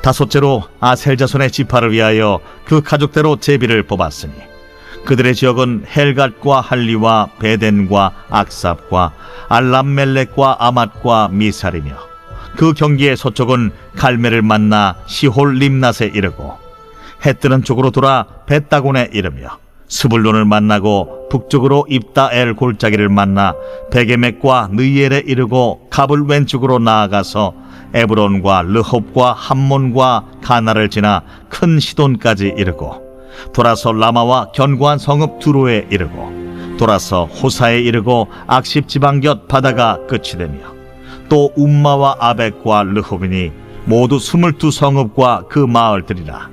다섯째로 아셀 자손의 지파를 위하여 그 가족대로 제비를 뽑았으니 그들의 지역은 헬갓과 할리와 베덴과 악삽과 알람멜렉과 아맛과 미살이며 그 경기의 서쪽은 갈멜을 만나 시홀 림낫에 이르고 해 뜨는 쪽으로 돌아 벳다곤에 이르며 스불론을 만나고 북쪽으로 입다엘 골짜기를 만나 베게멕과 느이엘에 이르고 갑을 왼쪽으로 나아가서 에브론과 르홉과 함몬과 가나를 지나 큰 시돈까지 이르고 돌아서 라마와 견고한 성읍 두로에 이르고 돌아서 호사에 이르고 악십 지방 곁 바다가 끝이 되며 또 움마와 아벡과 르홉이니 모두 22성읍과 그 마을들이라.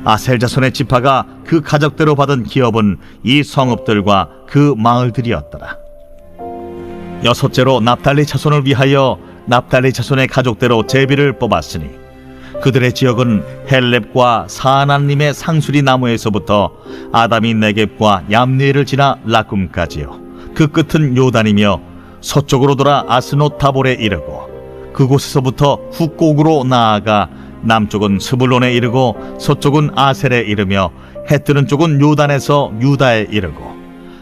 아셀 자손의 지파가 그 가족대로 받은 기업은 이 성읍들과 그 마을들이었더라. 여섯째로 납달리 자손을 위하여 납달리 자손의 가족대로 제비를 뽑았으니 그들의 지역은 헬렙과 사하난림의 상수리 나무에서부터 아담이 네겝과 얌리엘을 지나 라쿰까지요. 그 끝은 요단이며 서쪽으로 돌아 아스노 타볼에 이르고 그곳에서부터 훅곡으로 나아가 남쪽은 스불론에 이르고 서쪽은 아셀에 이르며 해 뜨는 쪽은 요단에서 유다에 이르고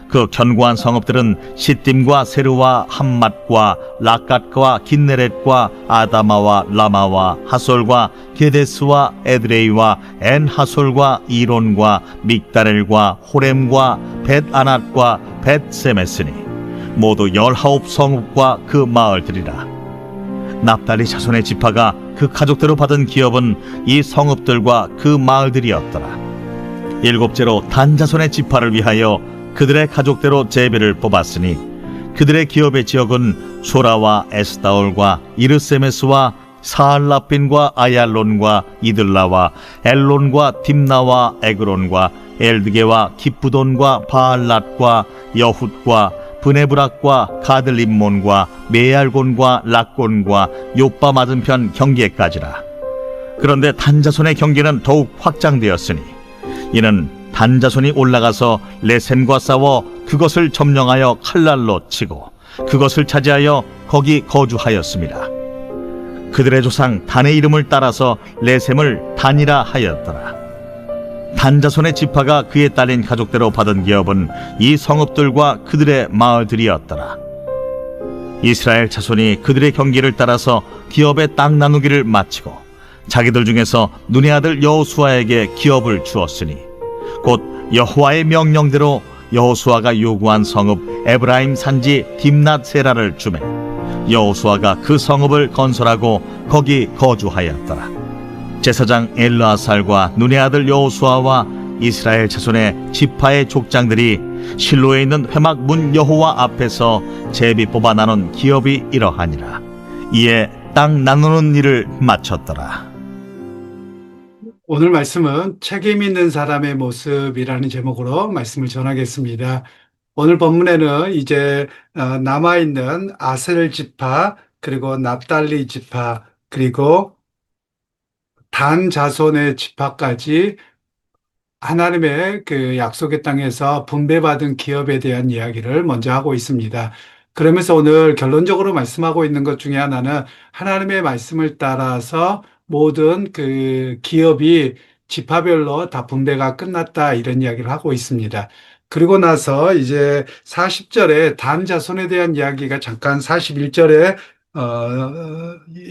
그 견고한 성읍들은 시딤과 세르와 함맛과 라갓과 긴네렛과 아다마와 라마와 하솔과 게데스와 에드레이와 엔하솔과 이론과 믹다렐과 호렘과 벳아낫과 벳세메스니 모두 19성읍과 그 마을들이라. 납달리 자손의 지파가 그 가족대로 받은 기업은 이 성읍들과 그 마을들이었더라. 일곱째로 단 자손의 지파를 위하여 그들의 가족대로 제비를 뽑았으니 그들의 기업의 지역은 소라와 에스다올과 이르세메스와 사알라핀과 아얄론과 이들라와 엘론과 딥나와 에그론과 엘드게와 기쁘돈과 바알랏과 여훗과 브네브락과 가들림몬과 메알곤과 락곤과 요빠 맞은편 경계까지라. 그런데 단자손의 경계는 더욱 확장되었으니 이는 단자손이 올라가서 레셈과 싸워 그것을 점령하여 칼날로 치고 그것을 차지하여 거기 거주하였습니다. 그들의 조상 단의 이름을 따라서 레셈을 단이라 하였더라. 단자손의 지파가 그에 딸린 가족대로 받은 기업은 이 성읍들과 그들의 마을들이었더라. 이스라엘 자손이 그들의 경계를 따라서 기업의 땅 나누기를 마치고 자기들 중에서 눈의 아들 여호수아에게 기업을 주었으니 곧 여호와의 명령대로 여호수아가 요구한 성읍 에브라임 산지 딥낫세라를 주매 여호수아가 그 성읍을 건설하고 거기 거주하였더라. 제사장 엘르아살과 눈의 아들 여호수아와 이스라엘 자손의 지파의 족장들이 실로에 있는 회막 문 여호와 앞에서 제비 뽑아 나눈 기업이 이러하니라. 이에 땅 나누는 일을 마쳤더라. 오늘 말씀은 책임 있는 사람의 모습이라는 제목으로 말씀을 전하겠습니다. 오늘 본문에는 이제 남아있는 아셀 지파, 그리고 납달리 지파, 그리고 단 자손의 지파까지 하나님의 그 약속의 땅에서 분배받은 기업에 대한 이야기를 먼저 하고 있습니다. 그러면서 오늘 결론적으로 말씀하고 있는 것 중에 하나는 하나님의 말씀을 따라서 모든 그 기업이 지파별로 다 분배가 끝났다, 이런 이야기를 하고 있습니다. 그리고 나서 이제 40절에 단 자손에 대한 이야기가 잠깐 41절에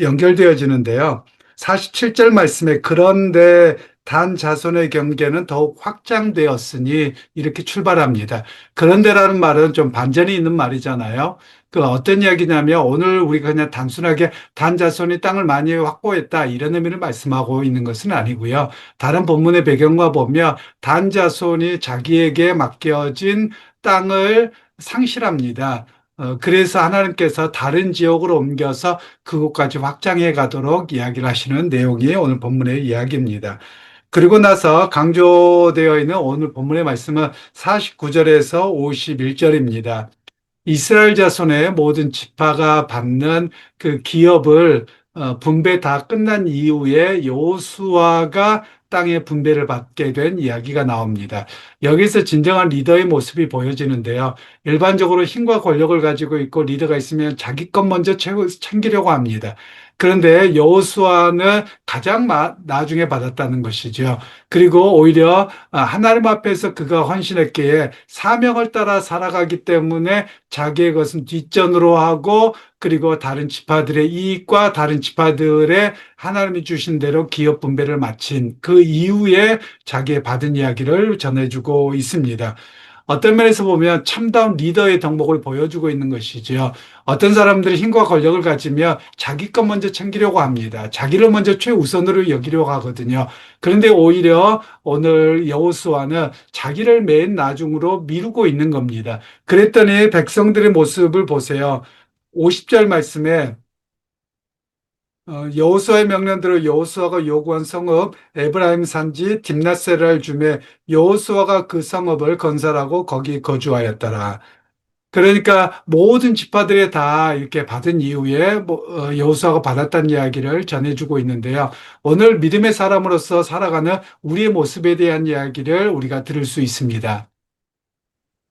연결되어지는데요. 47절 말씀에 그런데 단 자손의 경계는 더욱 확장되었으니 이렇게 출발합니다. 그런데라는 말은 좀 반전이 있는 말이잖아요. 그 어떤 이야기냐면 오늘 우리가 그냥 단순하게 단 자손이 땅을 많이 확보했다, 이런 의미를 말씀하고 있는 것은 아니고요. 다른 본문의 배경과 보면 단 자손이 자기에게 맡겨진 땅을 상실합니다. 그래서 하나님께서 다른 지역으로 옮겨서 그곳까지 확장해 가도록 이야기를 하시는 내용이 오늘 본문의 이야기입니다. 그리고 나서 강조되어 있는 오늘 본문의 말씀은 49절에서 51절입니다. 이스라엘 자손의 모든 지파가 받는 그 기업을 분배 다 끝난 이후에 여호수아가 땅의 분배를 받게 된 이야기가 나옵니다. 여기서 진정한 리더의 모습이 보여지는데요. 일반적으로 힘과 권력을 가지고 있고 리더가 있으면 자기 것 먼저 챙기려고 합니다. 그런데 여호수아는 가장 나중에 받았다는 것이죠. 그리고 오히려 하나님 앞에서 그가 헌신했기에 사명을 따라 살아가기 때문에 자기의 것은 뒷전으로 하고 그리고 다른 지파들의 이익과 다른 지파들의 하나님이 주신 대로 기업 분배를 마친 그 이후에 자기의 받은 이야기를 전해주고 있습니다. 어떤 면에서 보면 참다운 리더의 덕목을 보여주고 있는 것이죠. 어떤 사람들이 힘과 권력을 가지며 자기 것 먼저 챙기려고 합니다. 자기를 먼저 최우선으로 여기려고 하거든요. 그런데 오히려 오늘 여호수아는 자기를 맨 나중으로 미루고 있는 겁니다. 그랬더니 백성들의 모습을 보세요. 50절 말씀에 여호수아의 명령대로 여호수아가 요구한 성읍 에브라임 산지 딥낫세라를 주매 여호수아가 그 성읍을 건설하고 거기 거주하였더라. 그러니까 모든 지파들이 다 이렇게 받은 이후에 여호수아가 받았다는 이야기를 전해주고 있는데요. 오늘 믿음의 사람으로서 살아가는 우리의 모습에 대한 이야기를 우리가 들을 수 있습니다.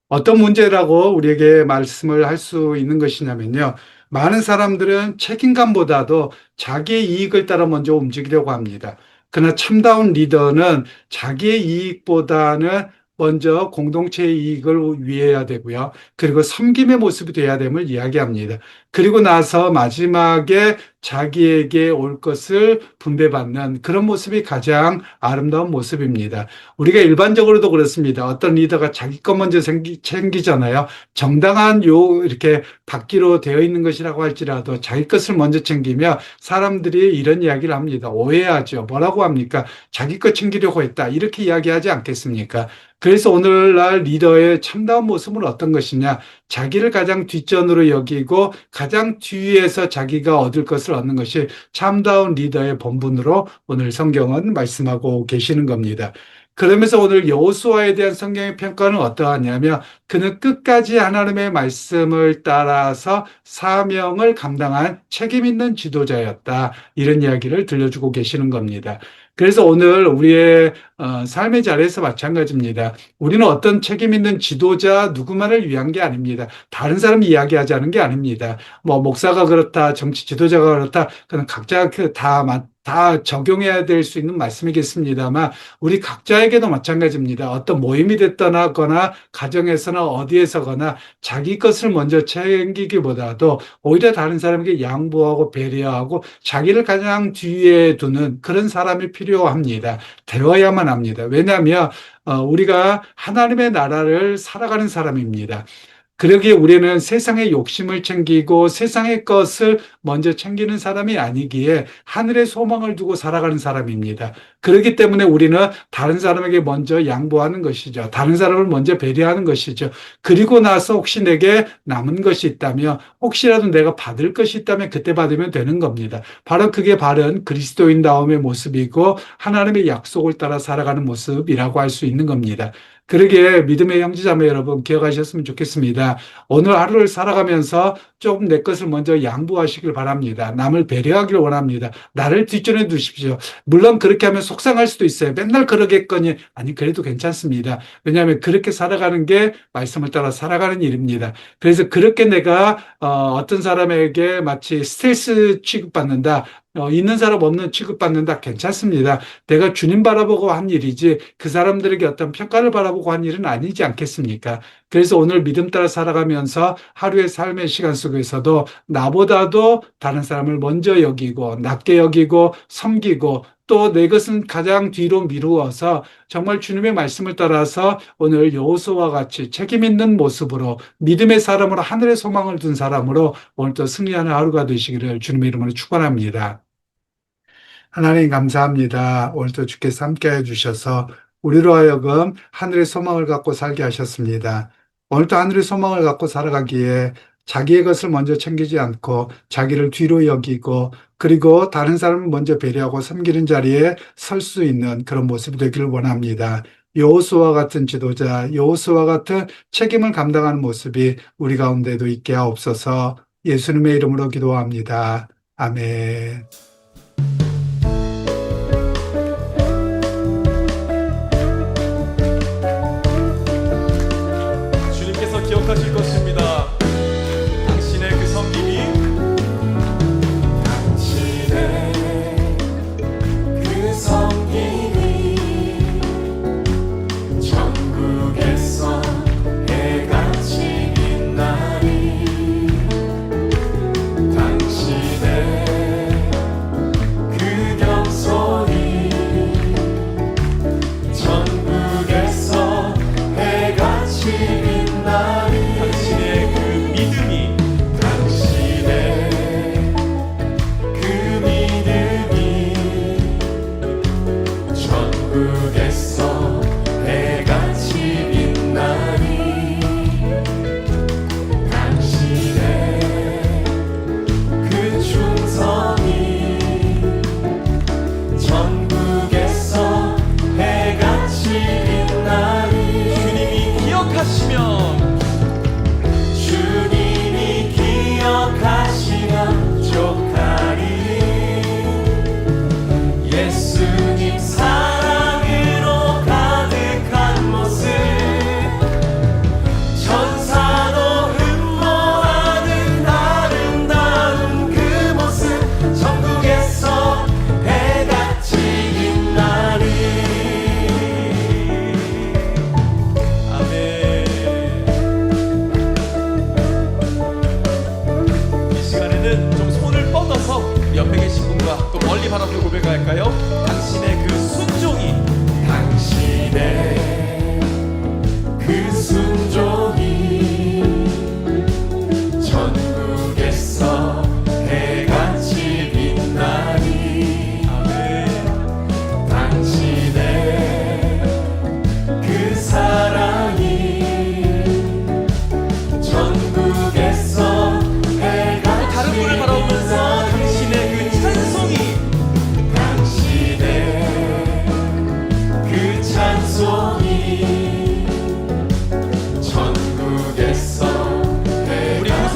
어떤 문제라고 우리에게 말씀을 할 수 있는 것이냐면요. 많은 사람들은 책임감보다도 자기의 이익을 따라 먼저 움직이려고 합니다. 그러나 참다운 리더는 자기의 이익보다는 먼저 공동체의 이익을 위해야 되고요. 그리고 섬김의 모습이 돼야 됨을 이야기합니다. 그리고 나서 마지막에 자기에게 올 것을 분배받는 그런 모습이 가장 아름다운 모습입니다. 우리가 일반적으로도 그렇습니다. 어떤 리더가 자기 것 먼저 챙기잖아요. 정당한 이렇게 받기로 되어 있는 것이라고 할지라도 자기 것을 먼저 챙기며 사람들이 이런 이야기를 합니다. 오해하죠. 뭐라고 합니까? 자기 것 챙기려고 했다. 이렇게 이야기하지 않겠습니까? 그래서 오늘날 리더의 참다운 모습은 어떤 것이냐? 자기를 가장 뒷전으로 여기고 가장 뒤에서 자기가 얻을 것을 얻는 것이 참다운 리더의 본분으로 오늘 성경은 말씀하고 계시는 겁니다. 그러면서 오늘 여호수아에 대한 성경의 평가는 어떠하냐면 그는 끝까지 하나님의 말씀을 따라서 사명을 감당한 책임 있는 지도자였다. 이런 이야기를 들려주고 계시는 겁니다. 그래서 오늘 우리의 삶의 자리에서 마찬가지입니다. 우리는 어떤 책임 있는 지도자 누구만을 위한 게 아닙니다. 다른 사람이 이야기하자는 게 아닙니다. 뭐 목사가 그렇다, 정치 지도자가 그렇다, 그는 각자 다 적용해야 될 수 있는 말씀이겠습니다만 우리 각자에게도 마찬가지입니다. 어떤 모임이 됐거나 가정에서나 어디에서거나 자기 것을 먼저 챙기기보다도 오히려 다른 사람에게 양보하고 배려하고 자기를 가장 뒤에 두는 그런 사람이 필요합니다. 되어야만 합니다. 왜냐하면 우리가 하나님의 나라를 살아가는 사람입니다. 그러기에 우리는 세상의 욕심을 챙기고 세상의 것을 먼저 챙기는 사람이 아니기에 하늘의 소망을 두고 살아가는 사람입니다. 그렇기 때문에 우리는 다른 사람에게 먼저 양보하는 것이죠. 다른 사람을 먼저 배려하는 것이죠. 그리고 나서 혹시 내게 남은 것이 있다면 혹시라도 내가 받을 것이 있다면 그때 받으면 되는 겁니다. 바로 그게 바른 그리스도인다움의 모습이고 하나님의 약속을 따라 살아가는 모습이라고 할 수 있는 겁니다. 그러기에 믿음의 형제자매 여러분 기억하셨으면 좋겠습니다. 오늘 하루를 살아가면서 조금 내 것을 먼저 양보하시길 바랍니다. 남을 배려하기를 원합니다. 나를 뒷전에 두십시오. 물론 그렇게 하면 속상할 수도 있어요. 맨날 그러겠거니 아니 그래도 괜찮습니다. 왜냐하면 그렇게 살아가는 게 말씀을 따라 살아가는 일입니다. 그래서 그렇게 내가 어떤 사람에게 마치 스트레스 취급받는다. 있는 사람 없는 취급받는다. 괜찮습니다. 내가 주님 바라보고 한 일이지 그 사람들에게 어떤 평가를 바라보고 한 일은 아니지 않겠습니까? 그래서 오늘 믿음 따라 살아가면서 하루의 삶의 시간 속에서도 나보다도 다른 사람을 먼저 여기고 낮게 여기고 섬기고 또 내 것은 가장 뒤로 미루어서 정말 주님의 말씀을 따라서 오늘 여호수아와 같이 책임 있는 모습으로 믿음의 사람으로 하늘의 소망을 둔 사람으로 오늘도 승리하는 하루가 되시기를 주님의 이름으로 축원합니다. 하나님 감사합니다. 오늘도 주께서 함께해 주셔서 우리로 하여금 하늘의 소망을 갖고 살게 하셨습니다. 오늘도 하늘의 소망을 갖고 살아가기에 자기의 것을 먼저 챙기지 않고 자기를 뒤로 여기고 그리고 다른 사람을 먼저 배려하고 섬기는 자리에 설 수 있는 그런 모습이 되기를 원합니다. 여호수아와 같은 지도자, 여호수아와 같은 책임을 감당하는 모습이 우리 가운데도 있게 하옵소서. 예수님의 이름으로 기도합니다. 아멘. 주님께서 기억하실 것입니다. 당신의 그 섬김이 당신의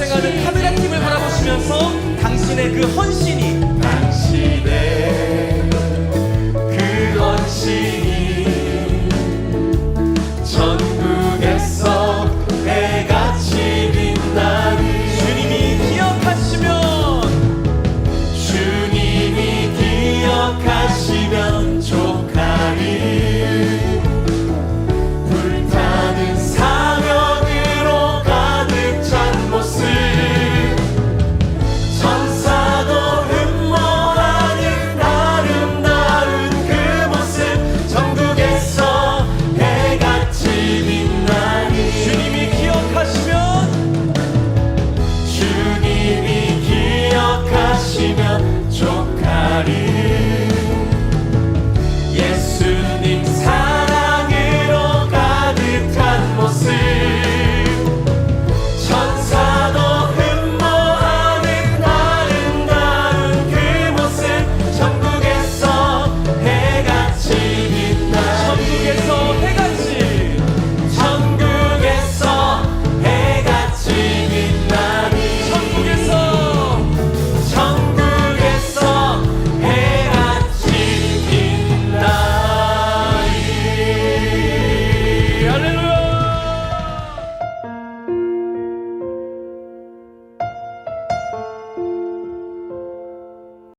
진행하는 카메라 팀을 바라보시면서 당신의 그 헌신